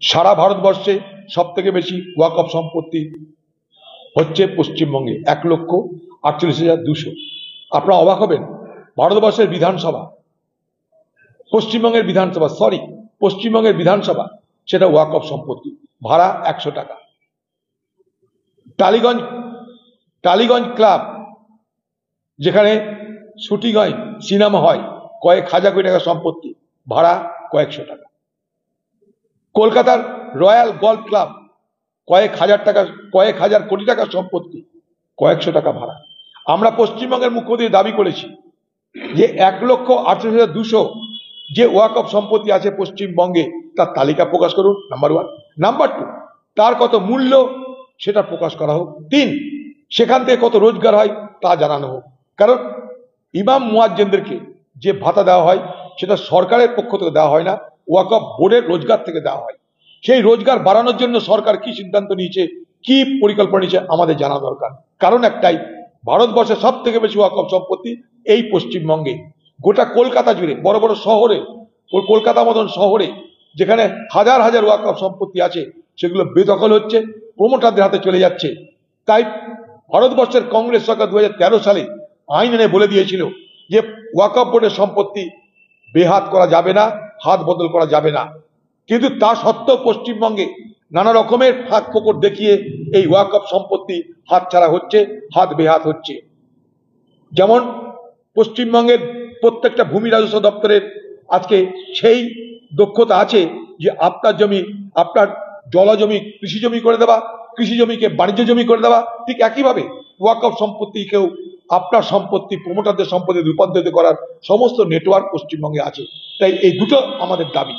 সারা ভারতবর্ষে সব থেকে বেশি ওয়াকফ সম্পত্তি হচ্ছে পশ্চিমবঙ্গে, 1,48,200। আপনারা অবাক হবেন, ভারতবর্ষের বিধানসভা, পশ্চিমবঙ্গের বিধানসভা সেটা ওয়াকফ সম্পত্তি, ভাড়া 100 টাকা। টালিগঞ্জ ক্লাব, যেখানে শুটিং হয়, সিনেমা হয়, কয়েক হাজার কোটি টাকা সম্পত্তি, ভাড়া কয়েকশো টাকা। কলকাতার রয়্যাল গল্ফ ক্লাব, কয়েক হাজার কোটি টাকার সম্পত্তি, কয়েকশো টাকা ভাড়া। আমরা পশ্চিমবঙ্গের মুখ্যমন্ত্রী দাবি করেছি যে 1,38,200 যে ওয়াকফ সম্পত্তি আছে পশ্চিমবঙ্গে তার তালিকা প্রকাশ করুন, নাম্বার 1। নাম্বার 2, তার কত মূল্য সেটা প্রকাশ করা হোক। 3, সেখান থেকে কত রোজগার হয় তা জানানো হোক। কারণ ইমাম মুয়াজ্জিনদেরকে যে ভাতা দেওয়া হয় সেটা সরকারের পক্ষ থেকে দেওয়া হয় না, ওয়াকফ বোর্ডের রোজগার থেকে দেওয়া হয়। সেই রোজগার বাড়ানোর জন্য সরকার কি সিদ্ধান্ত নিয়েছে, কি পরিকল্পনা নিয়েছে আমাদের জানা দরকার। কারণ একটাই, ভারতবর্ষের সব থেকে বেশি ওয়াকফ সম্পত্তি এই পশ্চিমবঙ্গে। গোটা কলকাতা জুড়ে, বড় বড় শহরে, কলকাতা মতন শহরে যেখানে হাজার হাজার ওয়াকফ সম্পত্তি আছে, সেগুলো বেদখল হচ্ছে, প্রমোটারদের হাতে চলে যাচ্ছে। তাই ভারতবর্ষের কংগ্রেস সরকার 2013 সালে আইন এনে বলে দিয়েছিল যে ওয়াকফ বোর্ডের সম্পত্তি বেহাত করা যাবে না, হাত বদল করা যাবে না। কিন্তু তা সত্ত্বেও পশ্চিমবঙ্গে নানা রকমের ফাঁক ফোকর দেখিয়ে এই ওয়াকফ সম্পত্তি হাতছাড়া হচ্ছে, হাত বেহাত হচ্ছে। যেমন পশ্চিমবঙ্গের প্রত্যেকটা ভূমি রাজস্ব দপ্তরের আজকে সেই দক্ষতা আছে যে আপনার জমি, আপনার জলজমি কৃষি জমি করে দেওয়া, কৃষি জমিকে বাণিজ্য জমি করে দেওয়া। ঠিক একইভাবে ওয়াকফ সম্পত্তিকেও আপনার সম্পত্তি প্রমোটারদের সম্পত্তি রূপান্তরিত করার সমস্ত নেটওয়ার্ক পশ্চিমবঙ্গে আছে। তাই এই দুটো আমাদের দাবি।